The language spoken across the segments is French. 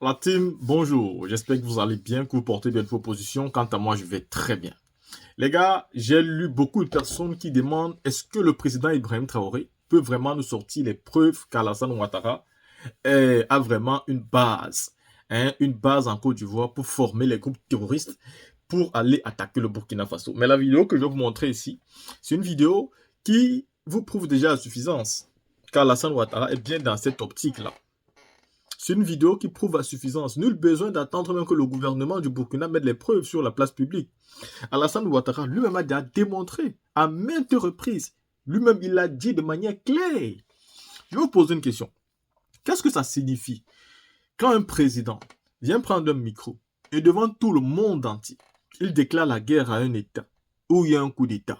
La team, bonjour. J'espère que vous allez bien, que vous portez bien vos positions. Quant à moi, je vais très bien. Les gars, j'ai lu beaucoup de personnes qui demandent est-ce que le président Ibrahim Traoré peut vraiment nous sortir les preuves qu'Alassane Ouattara a vraiment une base en Côte d'Ivoire pour former les groupes terroristes pour aller attaquer le Burkina Faso. Mais la vidéo que je vais vous montrer ici, c'est une vidéo qui vous prouve déjà à suffisance qu'Alassane Ouattara est bien dans cette optique-là. C'est une vidéo qui prouve à suffisance. Nul besoin d'attendre même que le gouvernement du Burkina mette les preuves sur la place publique. Alassane Ouattara lui-même a déjà démontré à maintes reprises. Lui-même, il l'a dit de manière claire. Je vais vous poser une question. Qu'est-ce que ça signifie quand un président vient prendre un micro et devant tout le monde entier, il déclare la guerre à un État où il y a un coup d'État?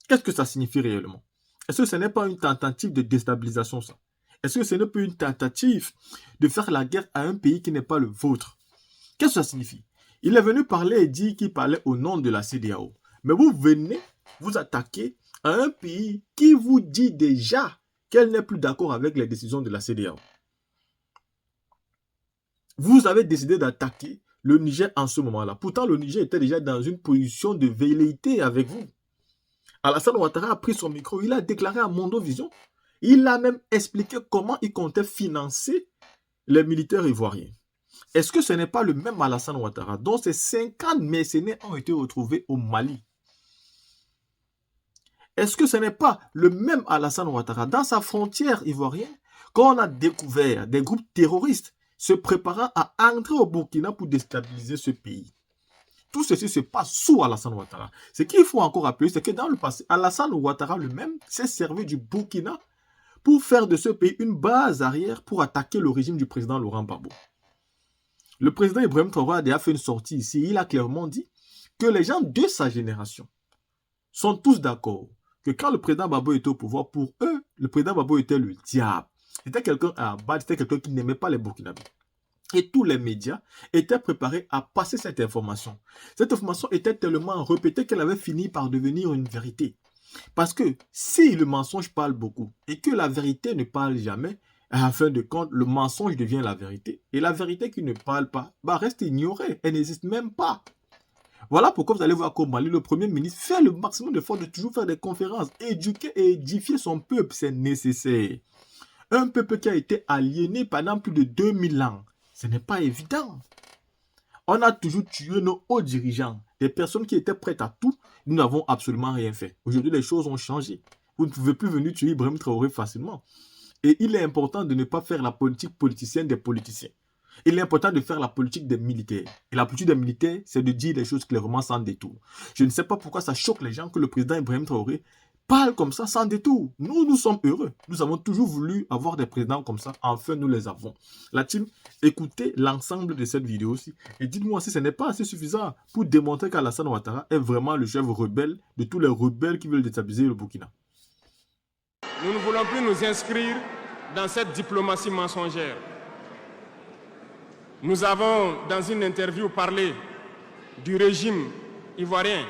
Qu'est-ce que ça signifie réellement? Est-ce que ce n'est pas une tentative de déstabilisation, ça? Est-ce que ce n'est pas une tentative de faire la guerre à un pays qui n'est pas le vôtre? Qu'est-ce que ça signifie? Il est venu parler et dire qu'il parlait au nom de la CEDEAO. Mais vous venez vous attaquer à un pays qui vous dit déjà qu'elle n'est plus d'accord avec les décisions de la CEDEAO. Vous avez décidé d'attaquer le Niger en ce moment-là. Pourtant, le Niger était déjà dans une position de velléité avec vous. Alassane Ouattara a pris son micro, il a déclaré à Mondovision. Il a même expliqué comment il comptait financer les militaires ivoiriens. Est-ce que ce n'est pas le même Alassane Ouattara dont ces 50 mercenaires ont été retrouvés au Mali? Est-ce que ce n'est pas le même Alassane Ouattara dans sa frontière ivoirienne qu'on a découvert des groupes terroristes se préparant à entrer au Burkina pour déstabiliser ce pays? Tout ceci se passe sous Alassane Ouattara. Ce qu'il faut encore rappeler, c'est que dans le passé, Alassane Ouattara lui-même s'est servi du Burkina pour faire de ce pays une base arrière pour attaquer le régime du président Laurent Gbagbo. Le président Ibrahim Traoré a déjà fait une sortie ici. Il a clairement dit que les gens de sa génération sont tous d'accord que quand le président Gbagbo était au pouvoir, pour eux, le président Gbagbo était le diable. C'était quelqu'un à abattre, c'était quelqu'un qui n'aimait pas les Burkinabés. Et tous les médias étaient préparés à passer cette information. Cette information était tellement répétée qu'elle avait fini par devenir une vérité. Parce que si le mensonge parle beaucoup et que la vérité ne parle jamais, en fin de compte, le mensonge devient la vérité. Et la vérité qui ne parle pas reste ignorée. Elle n'existe même pas. Voilà pourquoi vous allez voir qu'au Mali, le Premier ministre fait le maximum d'efforts de toujours faire des conférences, éduquer et édifier son peuple. C'est nécessaire. Un peuple qui a été aliéné pendant plus de 2000 ans. Ce n'est pas évident. On a toujours tué nos hauts dirigeants, des personnes qui étaient prêtes à tout. Nous n'avons absolument rien fait. Aujourd'hui, les choses ont changé. Vous ne pouvez plus venir tuer Ibrahim Traoré facilement. Et il est important de ne pas faire la politique politicienne des politiciens. Il est important de faire la politique des militaires. Et la politique des militaires, c'est de dire les choses clairement sans détour. Je ne sais pas pourquoi ça choque les gens que le président Ibrahim Traoré parle comme ça sans détour. Nous sommes heureux. Nous avons toujours voulu avoir des présidents comme ça. Enfin, nous les avons. La team, écoutez l'ensemble de cette vidéo aussi. Et dites-moi si ce n'est pas assez suffisant pour démontrer qu'Alassane Ouattara est vraiment le chef rebelle de tous les rebelles qui veulent déstabiliser le Burkina. Nous ne voulons plus nous inscrire dans cette diplomatie mensongère. Nous avons, dans une interview, parlé du régime ivoirien.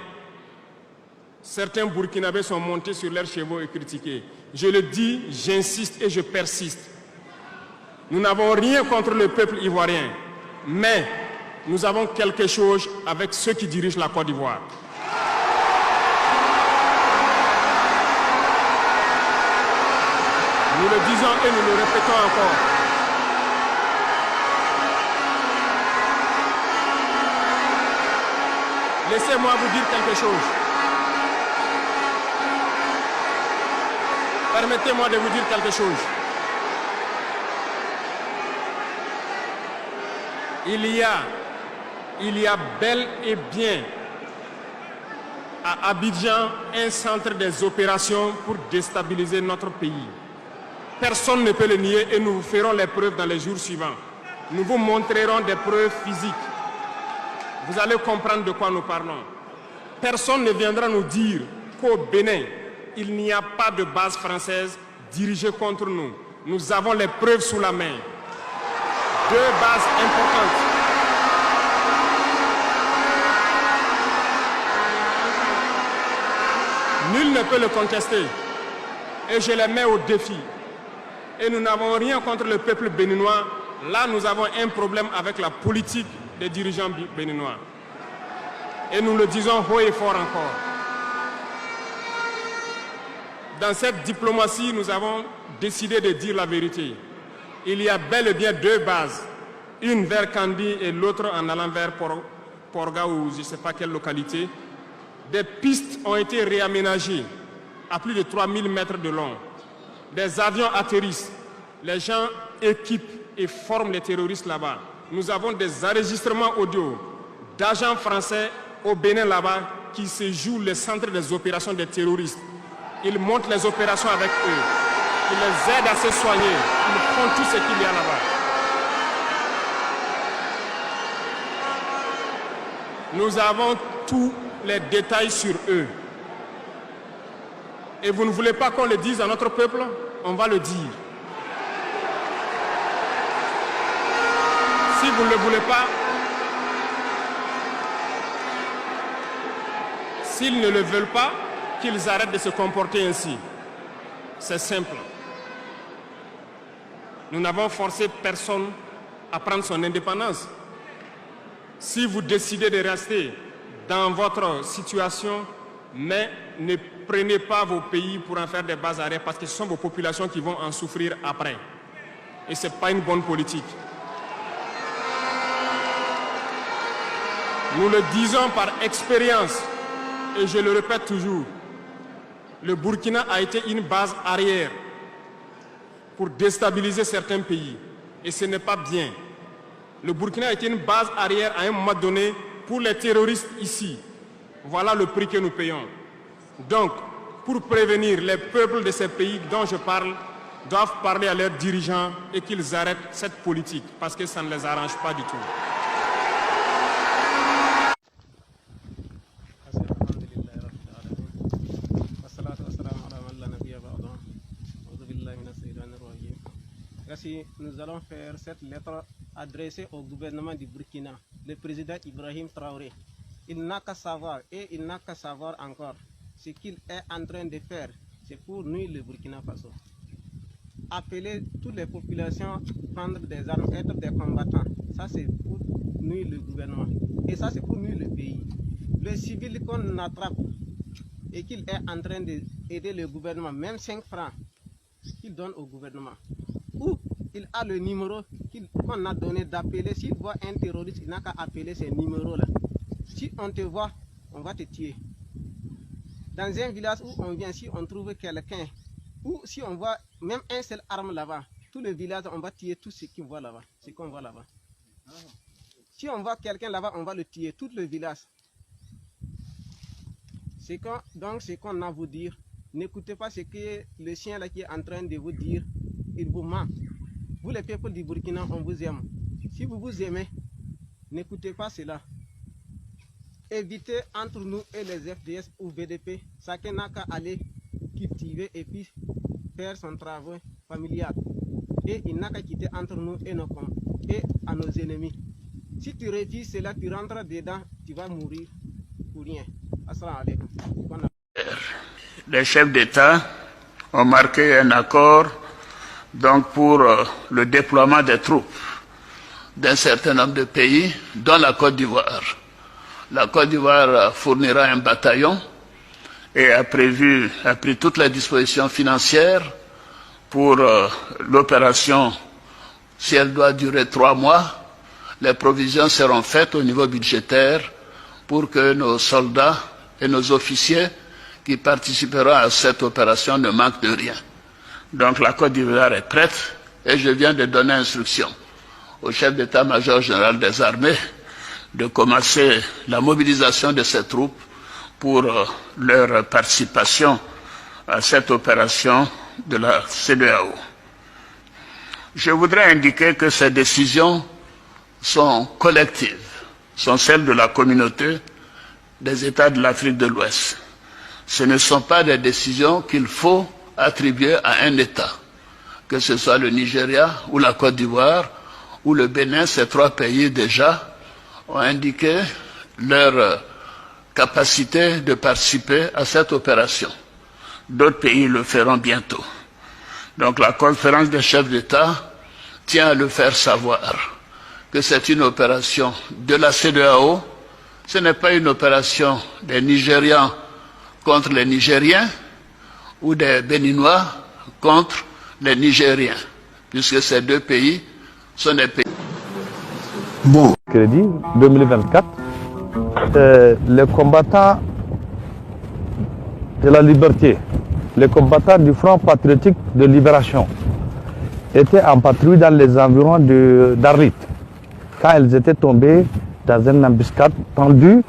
Certains Burkinabés sont montés sur leurs chevaux et critiqués. Je le dis, j'insiste et je persiste. Nous n'avons rien contre le peuple ivoirien, mais nous avons quelque chose avec ceux qui dirigent la Côte d'Ivoire. Nous le disons et nous le répétons encore. Laissez-moi vous dire quelque chose. Permettez-moi de vous dire quelque chose. Il y a bel et bien à Abidjan un centre des opérations pour déstabiliser notre pays. Personne ne peut le nier et nous vous ferons les preuves dans les jours suivants. Nous vous montrerons des preuves physiques. Vous allez comprendre de quoi nous parlons. Personne ne viendra nous dire qu'au Bénin, il n'y a pas de base française dirigée contre nous. Nous avons les preuves sous la main. 2 bases importantes. Nul ne peut le contester. Et je les mets au défi. Et nous n'avons rien contre le peuple béninois. Là, nous avons un problème avec la politique des dirigeants béninois. Et nous le disons haut et fort encore. Dans cette diplomatie, nous avons décidé de dire la vérité. Il y a bel et bien deux bases, une vers Kandi et l'autre en allant vers Porga ou je ne sais pas quelle localité. Des pistes ont été réaménagées à plus de 3000 mètres de long. Des avions atterrissent, les gens équipent et forment les terroristes là-bas. Nous avons des enregistrements audio d'agents français au Bénin là-bas qui se jouent les centres des opérations des terroristes. Ils montent les opérations avec eux. Ils les aident à se soigner. Ils font tout ce qu'il y a là-bas. Nous avons tous les détails sur eux. Et vous ne voulez pas qu'on le dise à notre peuple? On va le dire. Si vous ne le voulez pas, s'ils ne le veulent pas, qu'ils arrêtent de se comporter ainsi. C'est simple. Nous n'avons forcé personne à prendre son indépendance. Si vous décidez de rester dans votre situation, mais ne prenez pas vos pays pour en faire des bases arrière parce que ce sont vos populations qui vont en souffrir après. Et ce n'est pas une bonne politique. Nous le disons par expérience, et je le répète toujours, le Burkina a été une base arrière pour déstabiliser certains pays. Et ce n'est pas bien. Le Burkina a été une base arrière à un moment donné pour les terroristes ici. Voilà le prix que nous payons. Donc, pour prévenir les peuples de ces pays dont je parle, doivent parler à leurs dirigeants et qu'ils arrêtent cette politique parce que ça ne les arrange pas du tout. Nous allons faire cette lettre adressée au gouvernement du Burkina, le président Ibrahim Traoré. Il n'a qu'à savoir, et il n'a qu'à savoir encore, ce qu'il est en train de faire, c'est pour nuire le Burkina Faso. Appeler toutes les populations à prendre des armes, être des combattants, ça c'est pour nuire le gouvernement. Et ça c'est pour nuire le pays. Le civil qu'on attrape et qu'il est en train d'aider le gouvernement, même 5 francs, qu'il donne au gouvernement. Ou il a le numéro qu'on a donné d'appeler. S'il voit un terroriste, il n'a qu'à appeler ces numéros-là. Si on te voit, on va te tuer. Dans un village où on vient, si on trouve quelqu'un, ou si on voit même un seul arme là-bas, tout le village, on va tuer tout ce qu'on voit là-bas. Si on voit quelqu'un là-bas, on va le tuer, tout le village. Donc c'est qu'on a à vous dire. N'écoutez pas ce que le chien là qui est en train de vous dire. Il vous ment. Vous les peuples du Burkina, on vous aime. Si vous vous aimez, n'écoutez pas cela. Évitez entre nous et les FDS ou VDP, chacun n'a qu'à aller cultiver et puis faire son travail familial. Et il n'a qu'à quitter entre nous et à nos ennemis. Si tu refuses cela, tu rentres dedans, tu vas mourir pour rien. Assalamu alaikum. Les chefs d'État ont marqué un accord donc pour le déploiement des troupes d'un certain nombre de pays, dont la Côte d'Ivoire. La Côte d'Ivoire fournira un bataillon et a pris toutes les dispositions financières pour l'opération. Si elle doit durer 3 mois, les provisions seront faites au niveau budgétaire pour que nos soldats et nos officiers qui participeront à cette opération ne manquent de rien. Donc la Côte d'Ivoire est prête et je viens de donner instruction au chef d'état-major général des armées de commencer la mobilisation de ces troupes pour leur participation à cette opération de la CEDEAO. Je voudrais indiquer que ces décisions sont collectives, sont celles de la communauté des États de l'Afrique de l'Ouest. Ce ne sont pas des décisions qu'il faut attribuer à un État, que ce soit le Nigeria ou la Côte d'Ivoire ou le Bénin. Ces 3 pays déjà ont indiqué leur capacité de participer à cette opération. D'autres pays le feront bientôt. Donc la conférence des chefs d'État tient à le faire savoir que c'est une opération de la CEDEAO. Ce n'est pas une opération des Nigérians contre les Nigériens ou des Béninois contre les Nigériens, puisque ces deux pays sont des pays. Bon. Crédit 2024, les combattants de la liberté, les combattants du Front patriotique de libération étaient en patrouille dans les environs d'Arlit quand ils étaient tombés dans une embuscade tendue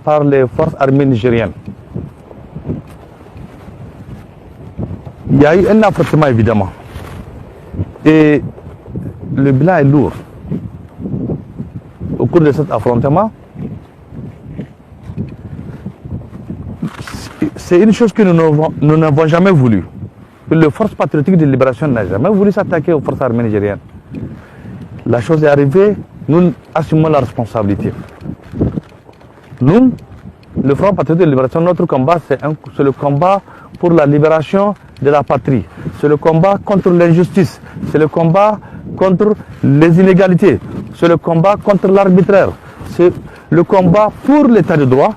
par les forces armées nigériennes. Il y a eu un affrontement évidemment et le bilan est lourd. Au cours de cet affrontement, c'est une chose que nous n'avons jamais voulu. Le Force patriotique de libération n'a jamais voulu s'attaquer aux forces armées nigériennes. La chose est arrivée, nous assumons la responsabilité. Nous, le Front patriotique de libération, notre combat, c'est le combat pour la libération de la patrie. C'est le combat contre l'injustice. C'est le combat contre les inégalités. C'est le combat contre l'arbitraire. C'est le combat pour l'état de droit,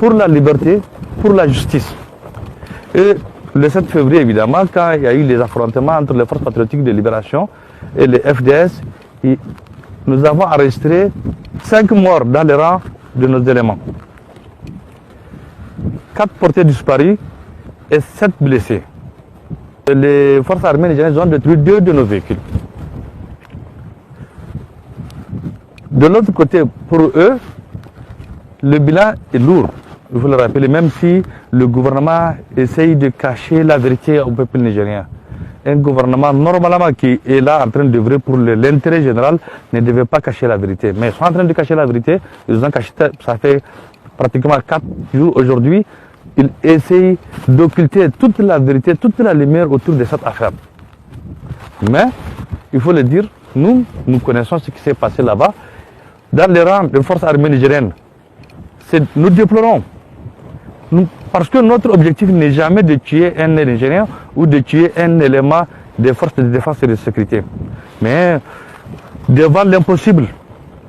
pour la liberté, pour la justice. Et le 7 février, évidemment, quand il y a eu les affrontements entre les forces patriotiques de libération et les FDS, nous avons enregistré 5 morts dans les rangs de nos éléments. 4 portés disparus et 7 blessés. Les forces armées nigériennes ont détruit 2 de nos véhicules. De l'autre côté, pour eux, le bilan est lourd. Il faut le rappeler, même si le gouvernement essaye de cacher la vérité au peuple nigérien. Un gouvernement normalement qui est là en train d'œuvrer pour l'intérêt général ne devait pas cacher la vérité. Mais ils sont en train de cacher la vérité. Ils ont caché, ça fait pratiquement 4 jours aujourd'hui. Ils essayent d'occulter toute la vérité, toute la lumière autour de cette affaire. Mais, il faut le dire, nous connaissons ce qui s'est passé là-bas. Dans les rangs des forces armées nigériennes, nous déplorons. Parce que notre objectif n'est jamais de tuer un Nigérien ou de tuer un élément des forces de défense et de sécurité. Mais, devant l'impossible,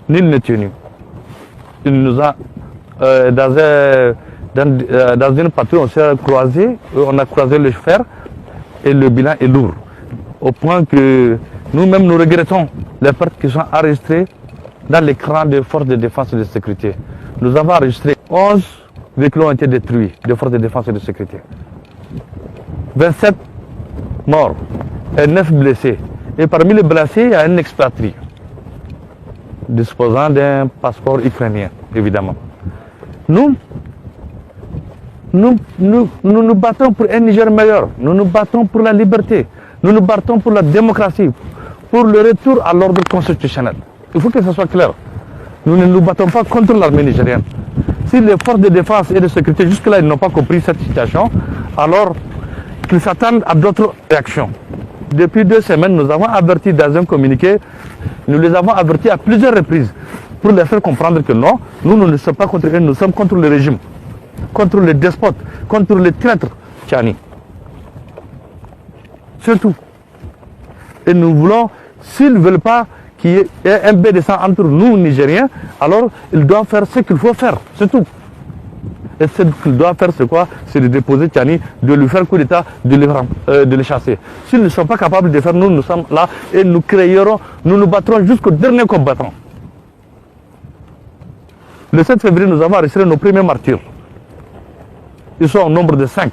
nul n'est tenu. Il nous a, dans une patrouille, on s'est croisé, on a croisé le fer et le bilan est lourd. Au point que nous-mêmes nous regrettons les pertes qui sont enregistrées dans l'écran des forces de défense et de sécurité. Nous avons enregistré 11 véhicules ont été détruits des forces de défense et de sécurité. 27 morts et 9 blessés. Et parmi les blessés, il y a un expatrié disposant d'un passeport ukrainien, évidemment. Nous nous battons pour un Niger meilleur. Nous nous battons pour la liberté. Nous nous battons pour la démocratie, pour le retour à l'ordre constitutionnel. Il faut que ce soit clair. Nous ne nous battons pas contre l'armée nigérienne. Si les forces de défense et de sécurité jusque-là ils n'ont pas compris cette situation, alors qu'ils s'attendent à d'autres réactions. Depuis 2 semaines, nous avons averti dans un communiqué, nous les avons avertis à plusieurs reprises pour les faire comprendre que non, nous ne sommes pas contre eux, nous sommes contre le régime, contre les despotes, contre les traîtres Tchani. C'est tout. Et nous voulons, s'ils ne veulent pas qu'il y ait un BD100 entre nous, Nigériens, alors ils doivent faire ce qu'il faut faire, c'est tout. Et ce qu'ils doivent faire, c'est quoi? C'est de déposer Tchani, de lui faire coup d'état, de le chasser. S'ils ne sont pas capables de faire, nous sommes là et nous créerons, nous nous battrons jusqu'au dernier combattant. Le 7 février, nous avons arrêté nos premiers martyrs. Ils sont au nombre de 5.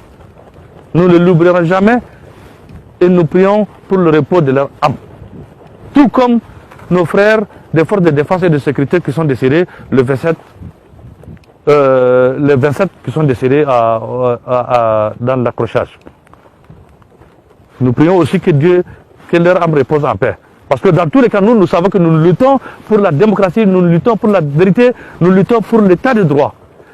Nous ne l'oublierons jamais et nous prions pour le repos de leur âme. Tout comme nos frères des forces de défense et de sécurité qui sont décédés le 27, les 27 qui sont décédés dans l'accrochage. Nous prions aussi que Dieu, que leur âme repose en paix. Parce que dans tous les cas, nous savons que nous luttons pour la démocratie, nous luttons pour la vérité, nous luttons pour l'état de droit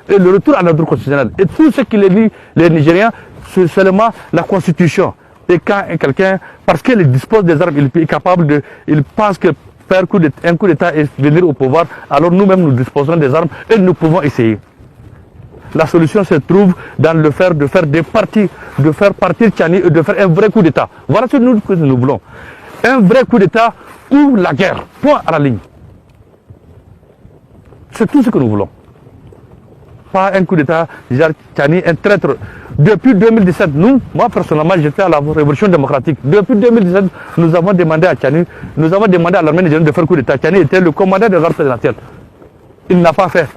et le retour à l'ordre constitutionnel. Et tout ce qui les lie, les Nigériens, c'est seulement la Constitution. Et quand quelqu'un, parce qu'il dispose des armes, il est capable de, il pense que faire un coup d'État et venir au pouvoir, alors nous-mêmes nous disposons des armes et nous pouvons essayer. La solution se trouve dans le fait de faire des partis, de faire partir Tchani et de faire un vrai coup d'État. Voilà ce que nous voulons. Un vrai coup d'État ou la guerre. Point à la ligne. C'est tout ce que nous voulons. Pas un coup d'État, genre Tchani, un traître. Depuis 2017, moi personnellement, j'étais à la Révolution démocratique. Depuis 2017, nous avons demandé à Tchani, nous avons demandé à l'armée nigérienne de faire coup d'État. Tchani était le commandant de garde présidentielle. Il n'a pas fait.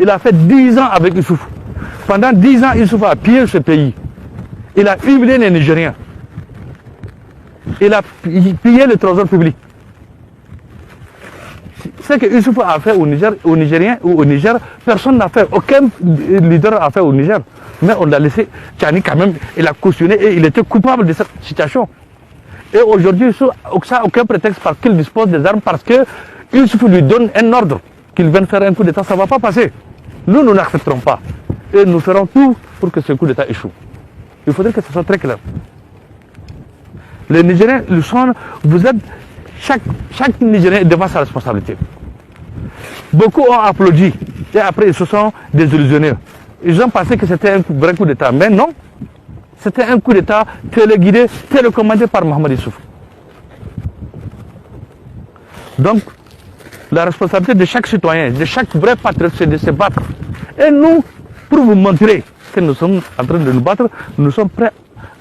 Il a fait 10 ans avec Issoufou. Pendant 10 ans, Issoufou a pillé ce pays. Il a humilié les Nigériens. Il a pillé le trésor public. Ce que Issoufou a fait au Nigériens ou au Niger, personne n'a fait. Aucun leader n'a fait au Niger. Mais on l'a laissé. Tchani, quand même, il a cautionné et il était coupable de cette situation. Et aujourd'hui, ça n'a aucun prétexte parce qu'il dispose des armes, parce que Issoufou lui donne un ordre qu'il vienne faire un coup d'État. Ça ne va pas passer. Nous n'accepterons pas. Et nous ferons tout pour que ce coup d'État échoue. Il faudrait que ce soit très clair. Les Nigériens, vous êtes, chaque Nigérien est devant sa responsabilité. Beaucoup ont applaudi et après ils se sont désillusionnés. Ils ont pensé que c'était un vrai coup d'État, mais non. C'était un coup d'État téléguidé, télécommandé par Mohamed Issoufou. Donc, la responsabilité de chaque citoyen, de chaque vrai patriote, c'est de se battre. Et nous, pour vous montrer que nous sommes en train de nous battre, nous sommes prêts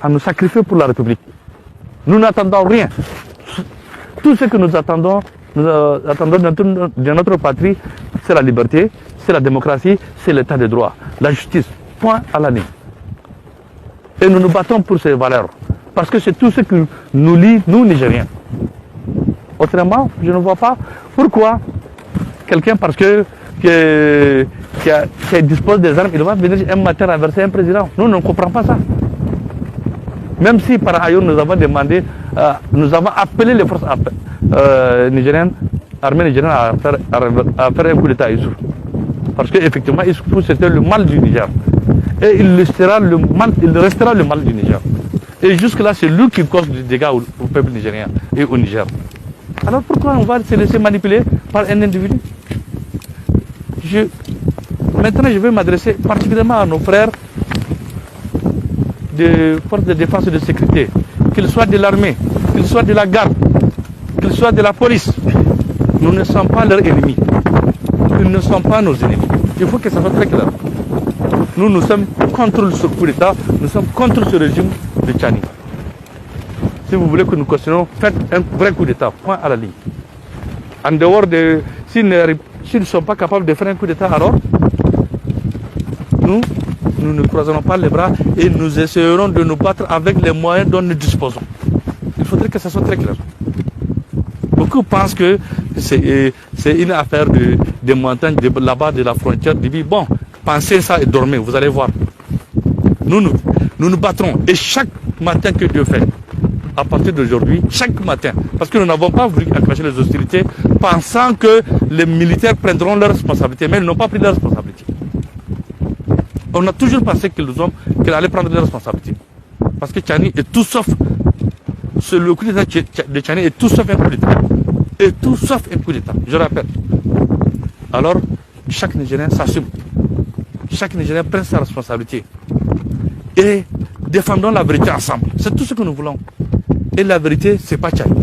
à nous sacrifier pour la République. Nous n'attendons rien. Tout ce que nous attendons de notre patrie, c'est la liberté, c'est la démocratie, c'est l'état de droit, la justice. Point à la ligne. Et nous nous battons pour ces valeurs. Parce que c'est tout ce qui nous lie, nous, Nigériens. Autrement, je ne vois pas pourquoi quelqu'un, parce que qui dispose des armes, il va venir un matin renverser un président. Nous ne comprenons pas ça. Même si par ailleurs nous avons demandé, nous avons appelé les forces nigériennes, armées nigériennes à faire un coup d'État à Issoufou. Parce qu'effectivement, Issoufou c'était le mal du Niger. Et il restera le mal du Niger. Et jusque-là, c'est lui qui cause des dégâts au peuple nigérien et au Niger. Alors pourquoi on va se laisser manipuler par un individu? Maintenant, je vais m'adresser particulièrement à nos frères des forces de défense et de sécurité, qu'ils soient de l'armée, qu'ils soient de la garde, qu'ils soient de la police. Nous ne sommes pas leurs ennemis. Ils ne sont pas nos ennemis. Il faut que ça soit très clair. Nous sommes contre ce coup d'État, nous sommes contre ce régime de Tchani. Si vous voulez que nous cautionnons, faites un vrai coup d'État, point à la ligne. En dehors de... S'ils ne sont pas capables de faire un coup d'État, alors nous ne croiserons pas les bras et nous essayerons de nous battre avec les moyens dont nous disposons. Il faudrait que ça soit très clair. Beaucoup pensent que c'est une affaire de montagnes là-bas de la frontière du Libye. Bon, pensez ça et dormez, vous allez voir. Nous nous battrons. Et chaque matin que Dieu fait, à partir d'aujourd'hui, chaque matin, parce que nous n'avons pas voulu accrocher les hostilités, pensant que les militaires prendront leurs responsabilités, mais ils n'ont pas pris leurs responsabilités. On a toujours pensé qu'ils allaient prendre leurs responsabilités. Parce que Tchani est tout sauf, le coup d'État de Tchani est tout sauf un coup d'État. Et tout sauf un coup d'État, je rappelle. Alors, chaque Nigérien s'assume. Chaque Nigérien prend sa responsabilité. Et défendons la vérité ensemble. C'est tout ce que nous voulons. Et la vérité, c'est pas Tchani.